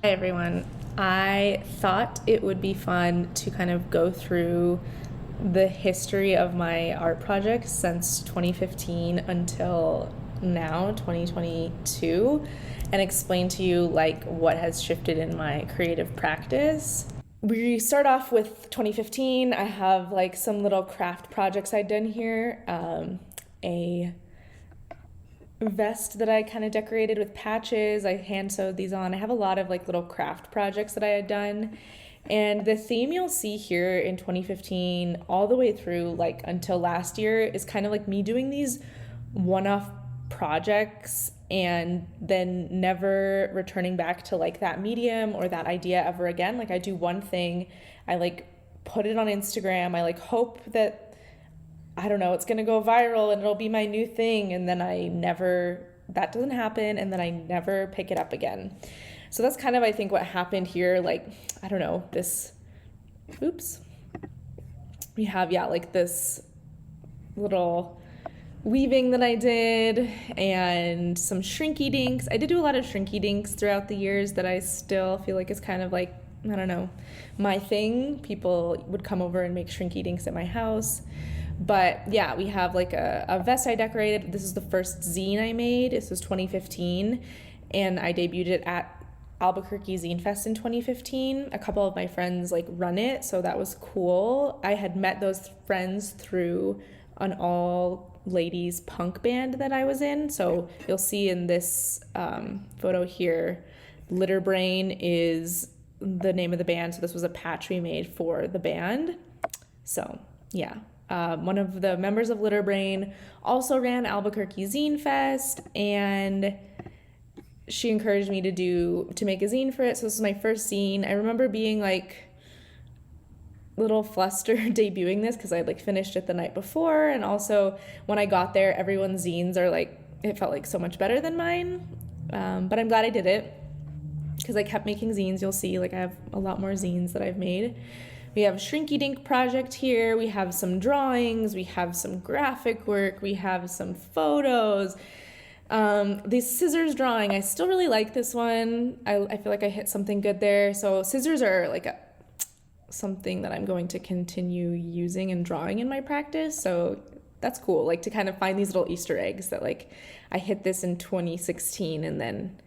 Hi everyone. I thought it would be fun to kind of go through the history of my art projects since 2015 until now, 2022, and explain to you like what has shifted in my creative practice. We start off with 2015. I have like some little craft projects I'd done here. A vest that I kind of decorated with patches. I hand sewed these on. I have a lot of like little craft projects that I had done. And the theme you'll see here in 2015 all the way through like until last year is kind of like me doing these one-off projects and then never returning back to like that medium or that idea ever again. Like I do one thing, I like put it on Instagram. I like hope that I don't know, it's going to go viral and it'll be my new thing. And then that doesn't happen. And then I never pick it up again. So that's kind of, I think, what happened here. Like, I don't know, we have, like this little weaving that I did and some shrinky dinks. I did do a lot of shrinky dinks throughout the years that I still feel like is kind of like, I don't know, my thing. People would come over and make shrinky dinks at my house. But yeah, we have like a vest I decorated. This is the first zine I made. This was 2015, and I debuted it at Albuquerque Zine Fest in 2015. A couple of my friends like run it, so that was cool. I had met those friends through an all ladies punk band that I was in. So you'll see in this photo here, Litterbrain is the name of the band. So this was a patch we made for the band. So yeah. One of the members of Litterbrain also ran Albuquerque Zine Fest, and she encouraged me to make a zine for it. So this is my first zine. I remember being like a little flustered debuting this because I like finished it the night before, and also when I got there, everyone's zines are like, it felt like so much better than mine. But I'm glad I did it because I kept making zines. You'll see like I have a lot more zines that I've made. We have a Shrinky Dink project here. We have some drawings. We have some graphic work. We have some photos. These scissors drawing, I still really like this one. I feel like I hit something good there. So scissors are like something that I'm going to continue using and drawing in my practice. So that's cool, like to kind of find these little Easter eggs that like I hit this in 2016 and then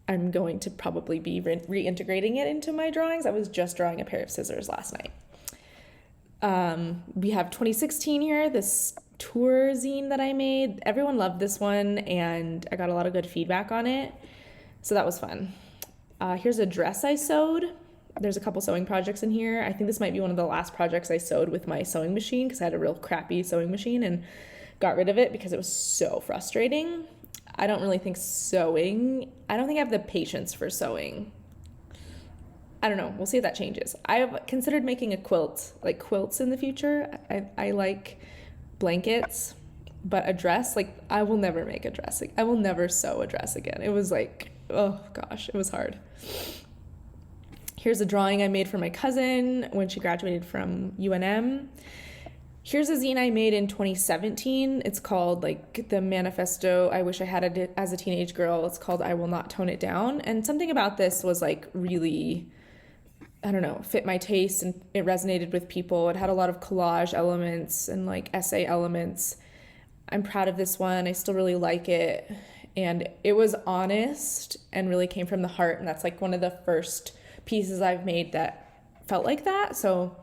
I'm going to probably be reintegrating it into my drawings. I was just drawing a pair of scissors last night. We have 2016 here, this tour zine that I made. Everyone loved this one, and I got a lot of good feedback on it. So that was fun. Here's a dress I sewed. There's a couple sewing projects in here. I think this might be one of the last projects I sewed with my sewing machine because I had a real crappy sewing machine and got rid of it because it was so frustrating. I don't really think I don't think I have the patience for sewing. I don't know. We'll see if that changes. I have considered making a quilt, like quilts in the future. I like blankets, but a dress, like I will never make a dress. Like I will never sew a dress again. It was like, oh gosh, it was hard. Here's a drawing I made for my cousin when she graduated from UNM. Here's a zine I made in 2017. It's called like the manifesto I wish I had it as a teenage girl. It's called I Will Not Tone It Down. And something about this was like really, I don't know, fit my taste and it resonated with people. It had a lot of collage elements and like essay elements. I'm proud of this one. I still really like it. And it was honest and really came from the heart. And that's like one of the first pieces I've made that felt like that. So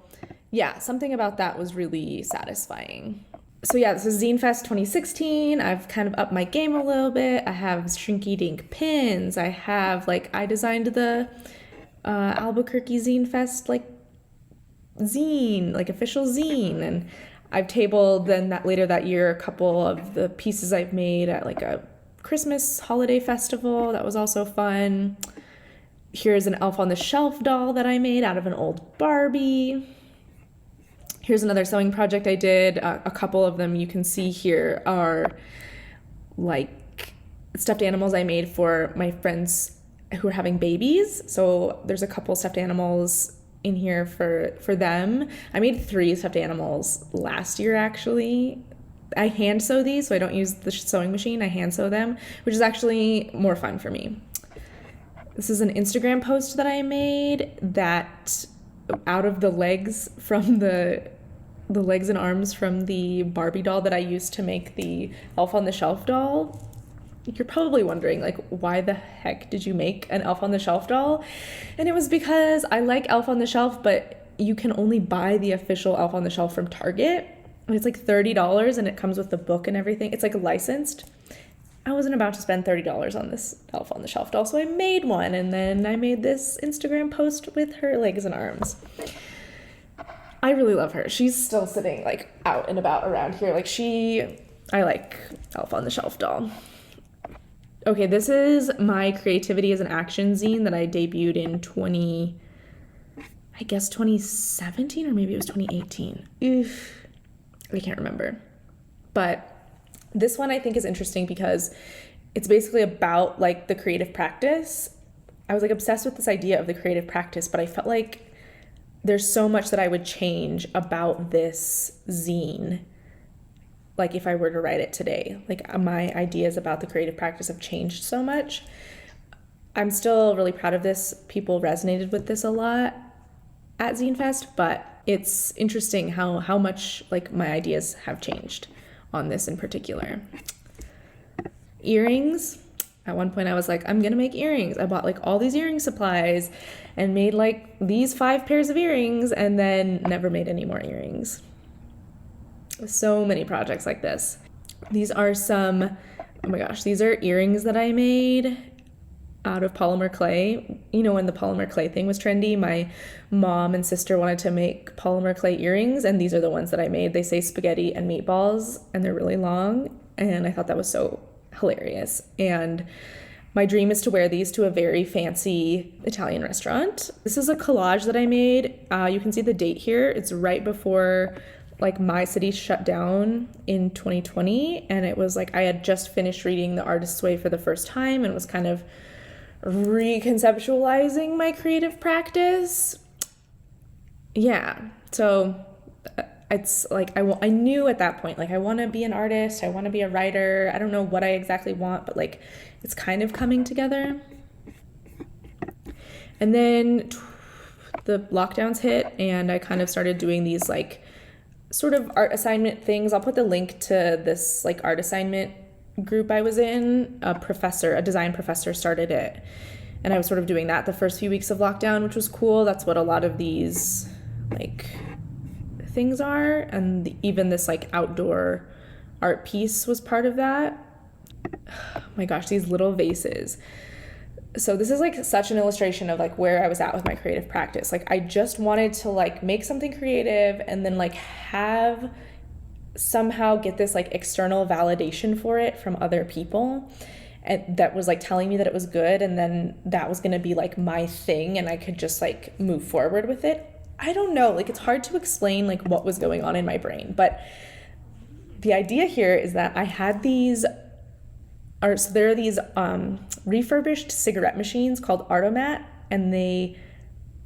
yeah, something about that was really satisfying. So yeah, this is Zine Fest 2016. I've kind of upped my game a little bit. I have Shrinky Dink pins. I have I designed the Albuquerque Zine Fest zine, official zine, and I've tabled then that later that year a couple of the pieces I've made at a Christmas holiday festival. That was also fun. Here's an Elf on the Shelf doll that I made out of an old Barbie. Here's another sewing project I did. A couple of them you can see here are stuffed animals I made for my friends who are having babies. So there's a couple stuffed animals in here for them. I made 3 stuffed animals last year, actually. I hand sew these, so I don't use the sewing machine. I hand sew them, which is actually more fun for me. This is an Instagram post that I made that out of the legs from the legs and arms from the Barbie doll that I used to make the Elf on the Shelf doll. You're probably wondering, why the heck did you make an Elf on the Shelf doll? And it was because I like Elf on the Shelf, but you can only buy the official Elf on the Shelf from Target. And it's $30 and it comes with the book and everything. It's licensed. I wasn't about to spend $30 on this Elf on the Shelf doll, so I made one, and then I made this Instagram post with her legs and arms. I really love her. She's still sitting out and about around here. I like Elf on the Shelf doll. Okay, this is my Creativity as an Action zine that I debuted in 2017, or maybe it was 2018. Oof, I can't remember. But this one I think is interesting because it's basically about the creative practice. I was obsessed with this idea of the creative practice, but I felt there's so much that I would change about this zine. If I were to write it today, my ideas about the creative practice have changed so much. I'm still really proud of this. People resonated with this a lot at Zine Fest, but it's interesting how much my ideas have changed on this in particular. Earrings. At one point I was I'm gonna make earrings. I bought all these earring supplies and made these 5 pairs of earrings, and then never made any more earrings. So many projects like this. These are these are earrings that I made out of polymer clay. When the polymer clay thing was trendy, my mom and sister wanted to make polymer clay earrings, and these are the ones that I made. They say spaghetti and meatballs, and they're really long, and I thought that was so hilarious. And my dream is to wear these to a very fancy Italian restaurant. This is a collage that I made. You can see the date here. It's right before my city shut down in 2020, and it was I had just finished reading The Artist's Way for the first time and was kind of reconceptualizing my creative practice. Yeah, so it's I knew at that point I want to be an artist, I want to be a writer. I don't know what I exactly want, but it's kind of coming together. And then the lockdowns hit, and I kind of started doing these sort of art assignment things. I'll put the link to this art assignment group I was in. A design professor started it, and I was sort of doing that the first few weeks of lockdown, which was cool. That's what a lot of these things are, and even this outdoor art piece was part of that. Oh my gosh, these little vases. So this is such an illustration of where I was at with my creative practice. I just wanted to make something creative and then have somehow get this external validation for it from other people, and that was telling me that it was good, and then that was going to be my thing, and I could just move forward with it. I don't know, it's hard to explain what was going on in my brain, but the idea here is that I had there are these refurbished cigarette machines called Artomat, and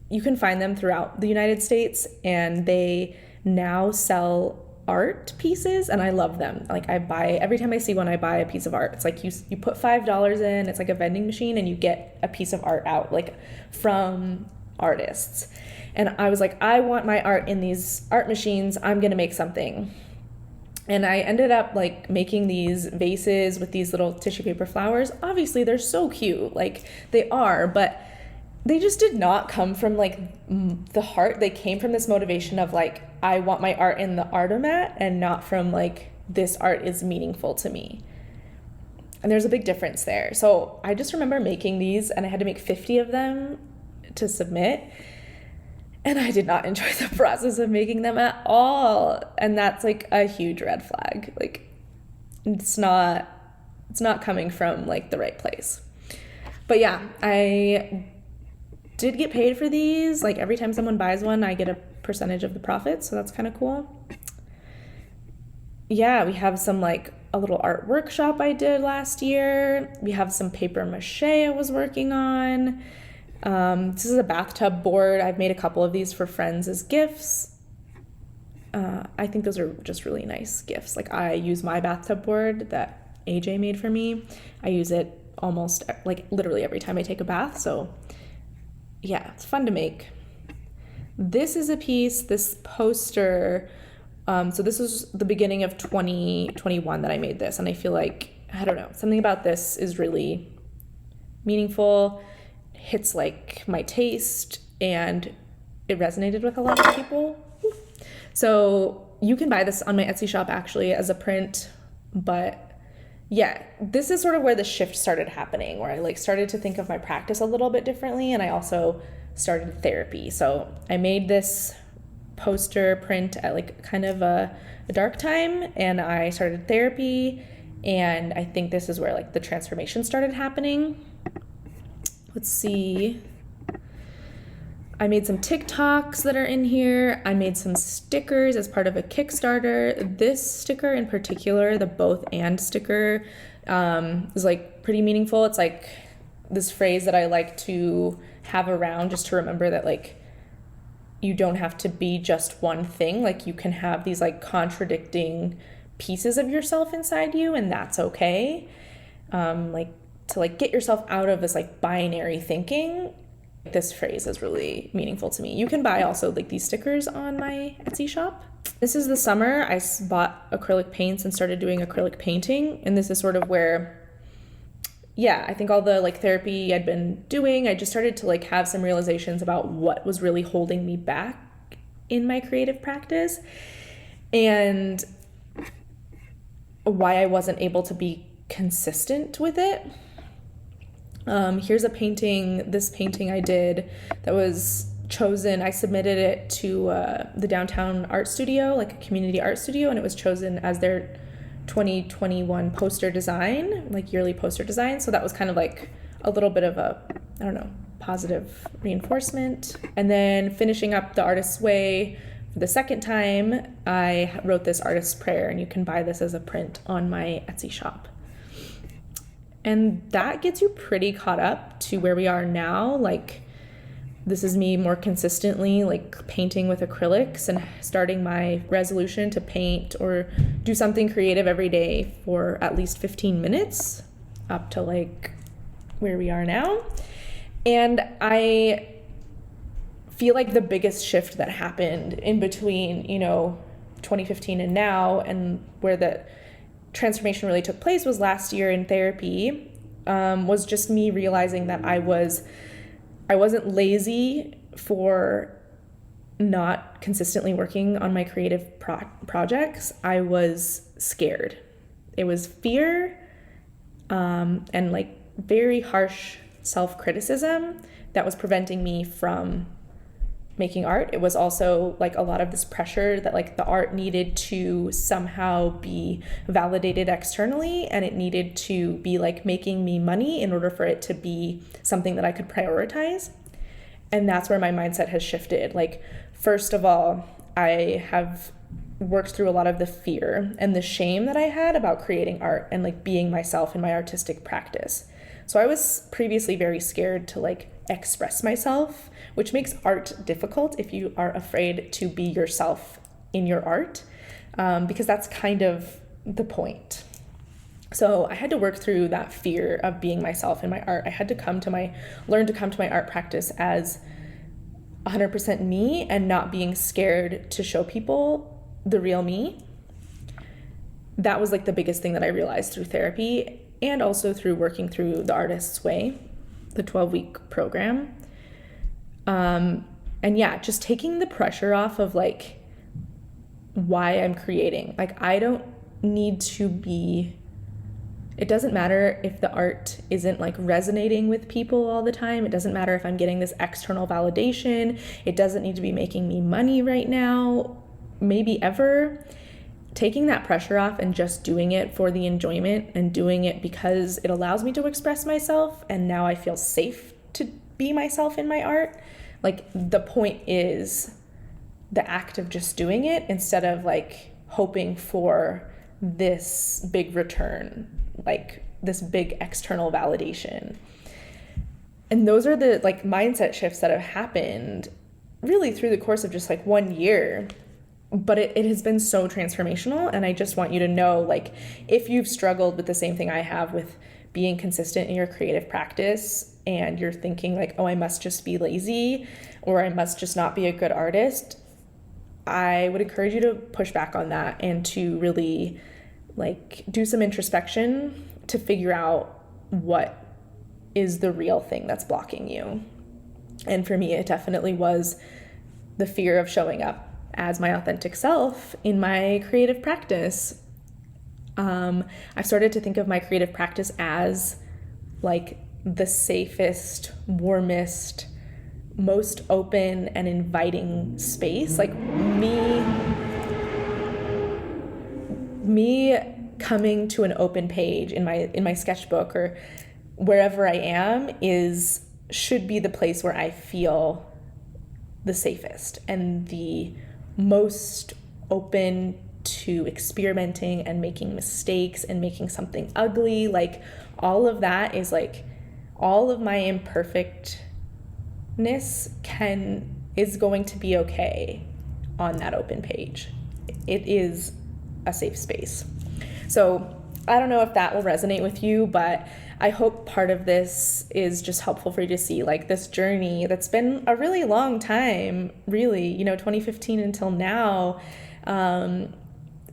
you can find them throughout the United States, and they now sell art pieces, and I love them. Every time I see one, I buy a piece of art. It's you put $5 in, it's a vending machine, and you get a piece of art out from artists. And I was I want my art in these art machines. I'm gonna make something. And I ended up making these vases with these little tissue paper flowers. Obviously they're so cute, they are, but they just did not come from like the heart. They came from this motivation of like, I want my art in the Artomat, and not from like, this art is meaningful to me. And there's a big difference there. So I just remember making these, and I had to make 50 of them to submit. And I did not enjoy the process of making them at all. And that's like a huge red flag. Like, it's not coming from like the right place. But yeah, I did get paid for these. Like, every time someone buys one, I get a percentage of the profits. So that's kind of cool. Yeah, we have some like a little art workshop I did last year. We have some paper mache I was working on. This is a bathtub board. I've made a couple of these for friends as gifts. I think those are just really nice gifts. Like, I use my bathtub board that AJ made for me. I use it almost like literally every time I take a bath. So yeah, it's fun to make. This is a piece, this poster. So this was the beginning of 2021 that I made this. And I feel like, I don't know, something about this is really meaningful, hits like my taste, and it resonated with a lot of people. So you can buy this on my Etsy shop actually as a print, but yeah, this is sort of where the shift started happening, where I like started to think of my practice a little bit differently, and I also started therapy. So I made this poster print at like kind of a dark time, and I started therapy, and I think this is where like the transformation started happening. Let's see. I made some TikToks that are in here. I made some stickers as part of a Kickstarter. This sticker in particular, the both and sticker, is like pretty meaningful. It's like this phrase that I like to have around just to remember that like you don't have to be just one thing. Like, you can have these like contradicting pieces of yourself inside you, and that's okay. Like, to like get yourself out of this like binary thinking. This phrase is really meaningful to me. You can buy also like these stickers on my Etsy shop. This is the summer. I bought acrylic paints and started doing acrylic painting. And this is sort of where, yeah, I think all the like therapy I'd been doing, I just started to like have some realizations about what was really holding me back in my creative practice, and why I wasn't able to be consistent with it. Here's a painting, this painting I did that was chosen. I submitted it to the Downtown Art Studio, like a community art studio, and it was chosen as their 2021 poster design, like yearly poster design. So that was kind of like a little bit of a, I don't know, positive reinforcement. And then finishing up The Artist's Way for the second time, I wrote this artist's prayer, and you can buy this as a print on my Etsy shop. And that gets you pretty caught up to where we are now. Like, this is me more consistently like painting with acrylics and starting my resolution to paint or do something creative every day for at least 15 minutes up to like where we are now. And I feel like the biggest shift that happened in between, 2015 and now, and where the transformation really took place was last year in therapy, was just me realizing that I wasn't lazy for not consistently working on my creative projects. I was scared. It was fear, and like very harsh self-criticism that was preventing me from making art. It was also like a lot of this pressure that like the art needed to somehow be validated externally, and it needed to be like making me money in order for it to be something that I could prioritize. And that's where my mindset has shifted. Like, first of all, I have worked through a lot of the fear and the shame that I had about creating art and like being myself in my artistic practice. So I was previously very scared to like express myself, which makes art difficult if you are afraid to be yourself in your art, because that's kind of the point. So I had to work through that fear of being myself in my art. I had to learn to come to my art practice as 100% me and not being scared to show people the real me. That was like the biggest thing that I realized through therapy, and also through working through The Artist's Way, the 12-week program. And yeah, just taking the pressure off of like why I'm creating. Like, I don't need to be, it doesn't matter if the art isn't like resonating with people all the time. It doesn't matter if I'm getting this external validation. It doesn't need to be making me money right now, maybe ever. Taking that pressure off and just doing it for the enjoyment and doing it because it allows me to express myself, and now I feel safe to be myself in my art. Like, the point is the act of just doing it instead of like hoping for this big return, like this big external validation. And those are the like mindset shifts that have happened really through the course of just like 1 year. But it has been so transformational. And I just want you to know, like, if you've struggled with the same thing I have with being consistent in your creative practice, and you're thinking like, oh, I must just be lazy, or I must just not be a good artist, I would encourage you to push back on that and to really like do some introspection to figure out what is the real thing that's blocking you. And for me, it definitely was the fear of showing up as my authentic self in my creative practice. I've started to think of my creative practice as like the safest, warmest, most open and inviting space. Like me coming to an open page in my sketchbook or wherever I am should be the place where I feel the safest and the most open to experimenting and making mistakes and making something ugly. Like, all of that is like, all of my imperfectness is going to be okay on that open page. It is a safe space. So I don't know if that will resonate with you, but I hope part of this is just helpful for you to see like this journey that's been a really long time, really, 2015 until now.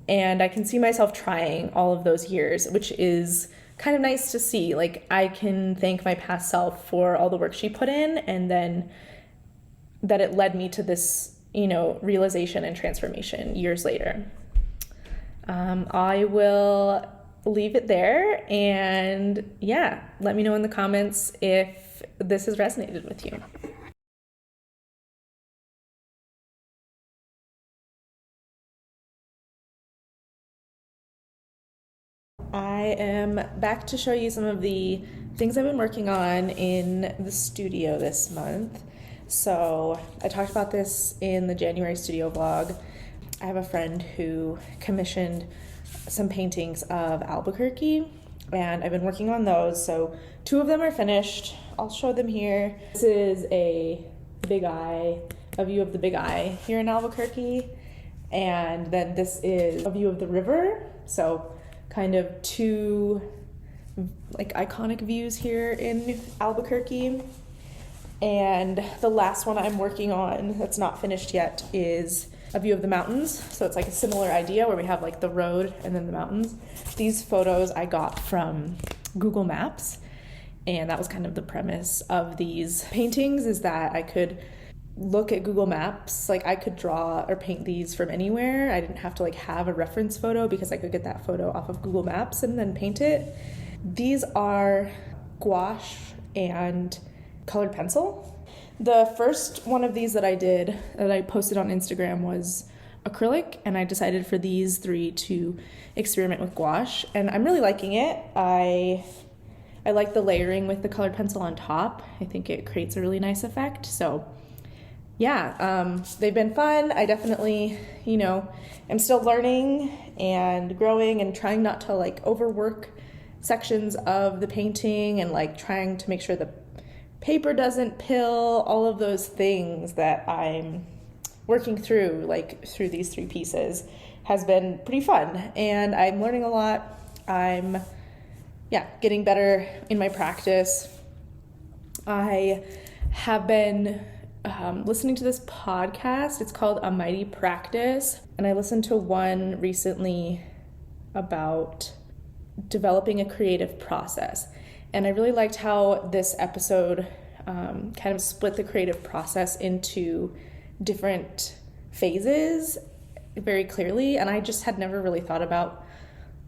And I can see myself trying all of those years, which is kind of nice to see. Like, I can thank my past self for all the work she put in, and then that it led me to this, realization and transformation years later. I will leave it there, and yeah, let me know in the comments if this has resonated with you. I am back to show you some of the things I've been working on in the studio this month. So I talked about this in the January studio vlog. I have a friend who commissioned some paintings of Albuquerque, and I've been working on those. So 2 of them are finished. I'll show them here. This is a view of the Big Eye here in Albuquerque, and then this is a view of the river. So kind of 2 like iconic views here in Albuquerque. And the last one I'm working on that's not finished yet is a view of the mountains. So it's like a similar idea where we have like the road and then the mountains. These photos I got from Google Maps, and that was kind of the premise of these paintings, is that I could look at Google Maps, like I could draw or paint these from anywhere. I didn't have to like have a reference photo because I could get that photo off of Google Maps and then paint it. These are gouache and colored pencil. The first one of these that I did, that I posted on Instagram, was acrylic, and I decided for these 3 to experiment with gouache, and I'm really liking it. I like the layering with the colored pencil on top. I think it creates a really nice effect. So yeah, they've been fun. I definitely, am still learning and growing and trying not to like overwork sections of the painting, and like trying to make sure the paper doesn't pill, all of those things that I'm working through, like through these 3 pieces, has been pretty fun, and I'm learning a lot. I'm getting better in my practice. I have been listening to this podcast. It's called A Mighty Practice, and I listened to one recently about developing a creative process, and I really liked how this episode kind of split the creative process into different phases very clearly. And I just had never really thought about,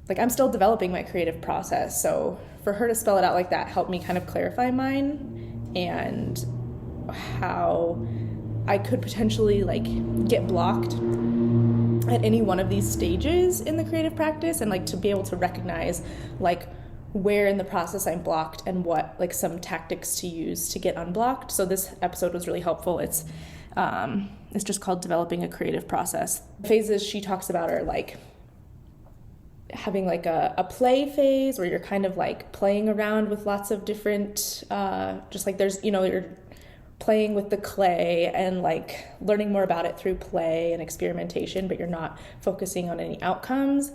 like, I'm still developing my creative process. So for her to spell it out like that helped me kind of clarify mine and how I could potentially like get blocked at any one of these stages in the creative practice, and like to be able to recognize like where in the process I'm blocked and what like some tactics to use to get unblocked. So this episode was really helpful. It's just called Developing a Creative Process. Phases she talks about are like having like a play phase where you're kind of like playing around with lots of different, just like there's, you know, you're playing with the clay and like learning more about it through play and experimentation, but you're not focusing on any outcomes.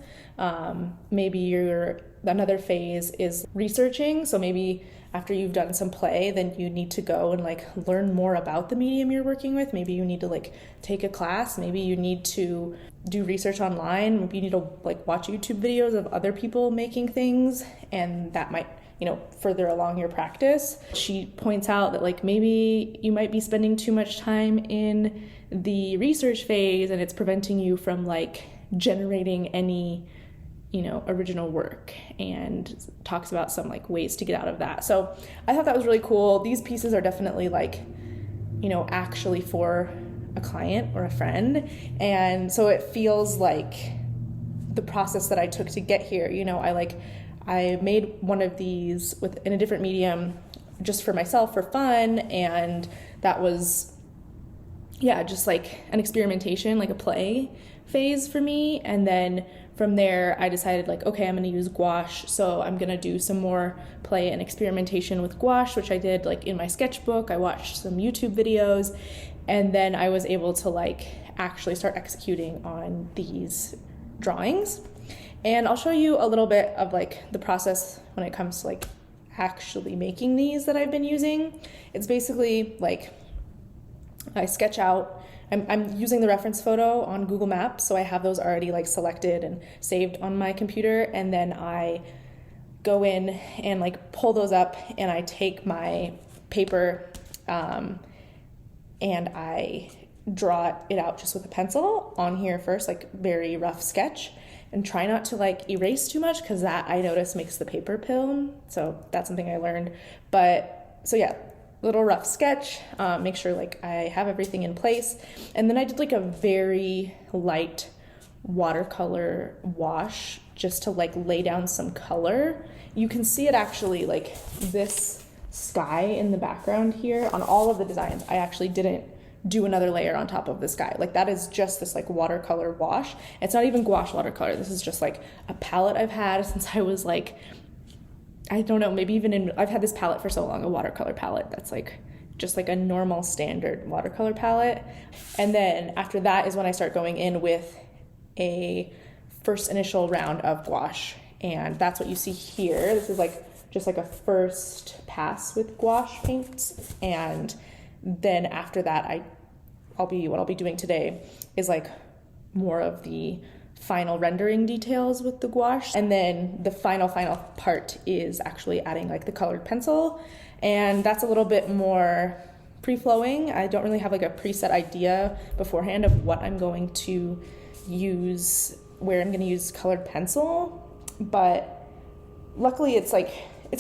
Maybe another phase is researching. So maybe after you've done some play, then you need to go and like learn more about the medium you're working with. Maybe you need to like take a class. Maybe you need to do research online. Maybe you need to like watch YouTube videos of other people making things, and that might, you know, further along your practice. She points out that like maybe you might be spending too much time in the research phase and it's preventing you from like generating any, you know, original work, and talks about some like ways to get out of that. So I thought that was really cool. These pieces are definitely like, you know, actually for a client or a friend. And so it feels like the process that I took to get here, you know, I made one of these in a different medium just for myself for fun, and that was, yeah, just like an experimentation, like a play phase for me. And then from there I decided like, okay, I'm going to use gouache, so I'm going to do some more play and experimentation with gouache, which I did like in my sketchbook. I watched some YouTube videos, and then I was able to like actually start executing on these drawings. And I'll show you a little bit of like the process when it comes to like actually making these that I've been using. It's basically like I sketch out, I'm using the reference photo on Google Maps, so I have those already like selected and saved on my computer, and then I go in and like pull those up, and I take my paper and I draw it out just with a pencil on here first, like very rough sketch, and try not to like erase too much, because that I notice makes the paper pill. So that's something I learned. But so yeah, little rough sketch, make sure like I have everything in place. And then I did like a very light watercolor wash just to like lay down some color. You can see it actually, like this sky in the background here on all of the designs. I actually didn't do another layer on top of the sky. Like that is just this like watercolor wash. It's not even gouache watercolor. This is just like a palette I've had since I was like, I don't know, maybe even I've had this palette for so long, a watercolor palette that's like just like a normal standard watercolor palette. And then after that is when I start going in with a first initial round of gouache. And that's what you see here. This is like just like a first pass with gouache paints. And then after that, what I'll be doing today is like more of the final rendering details with the gouache. And then the final part is actually adding like the colored pencil. And that's a little bit more free-flowing. I don't really have like a preset idea beforehand of what I'm going to use, where I'm going to use colored pencil. But luckily it's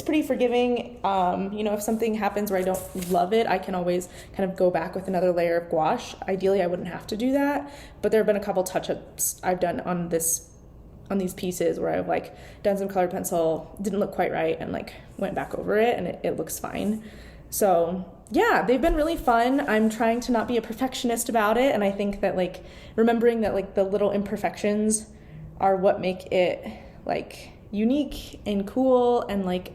pretty forgiving. You know, if something happens where I don't love it, I can always kind of go back with another layer of gouache. Ideally, I wouldn't have to do that, but there have been a couple touch-ups I've done on these pieces where I've like done some colored pencil, didn't look quite right, and like went back over it, and it looks fine. So yeah, they've been really fun. I'm trying to not be a perfectionist about it, and I think that like remembering that like the little imperfections are what make it like unique and cool and like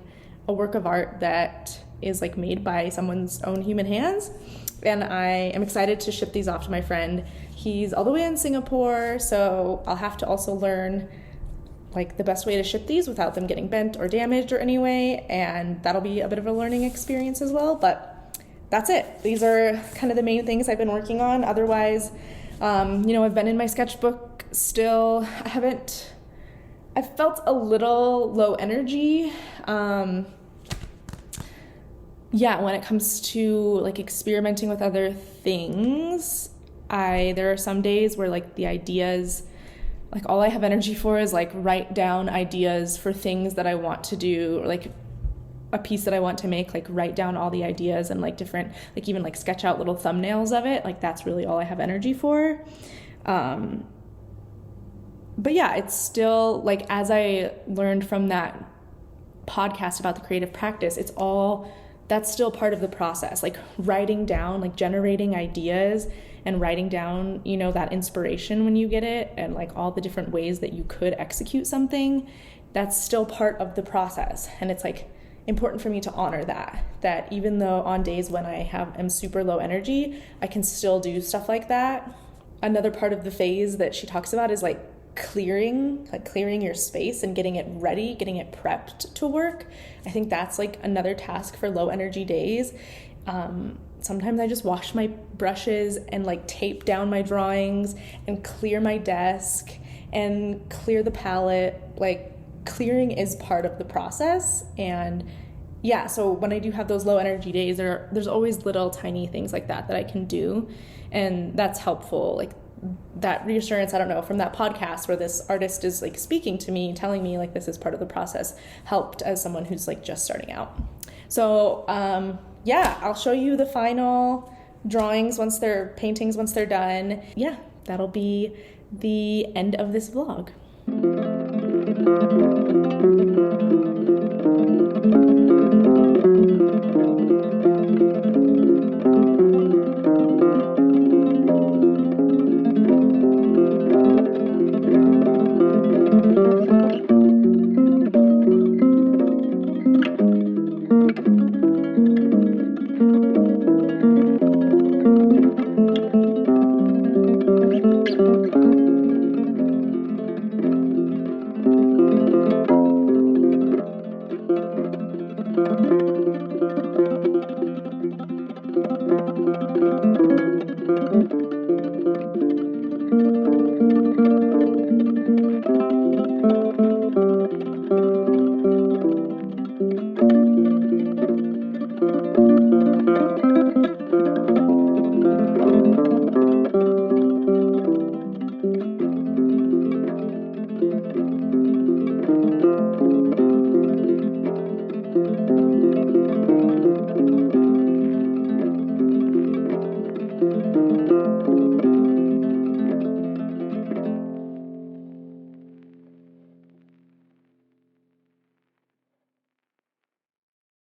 a work of art that is like made by someone's own human hands. And I am excited to ship these off to my friend. He's all the way in Singapore, so I'll have to also learn like the best way to ship these without them getting bent or damaged or anyway, and that'll be a bit of a learning experience as well. But that's it. These are kind of the main things I've been working on. Otherwise, you know, I've been in my sketchbook still. I've felt a little low energy. yeah, when it comes to like experimenting with other things, there are some days where like the ideas, like all I have energy for is like write down ideas for things that I want to do, or like a piece that I want to make, like write down all the ideas and like different, like even like sketch out little thumbnails of it. Like that's really all I have energy for. But yeah, it's still like, as I learned from that podcast about the creative practice, that's still part of the process, like writing down, like generating ideas and writing down, you know, that inspiration when you get it, and like all the different ways that you could execute something. That's still part of the process. And it's like important for me to honor that even though on days when I am super low energy, I can still do stuff like that. Another part of the phase that she talks about is like clearing your space and getting it ready, getting it prepped to work. I think that's like another task for low energy days. Sometimes I just wash my brushes and like tape down my drawings and clear my desk and clear the palette. Like clearing is part of the process. And yeah, so when I do have those low energy days, there's always little tiny things like that I can do, and that's helpful. Like that reassurance, I don't know, from that podcast where this artist is like speaking to me, telling me like this is part of the process, helped as someone who's like just starting out. So yeah, I'll show you the final paintings once they're done. Yeah, that'll be the end of this vlog.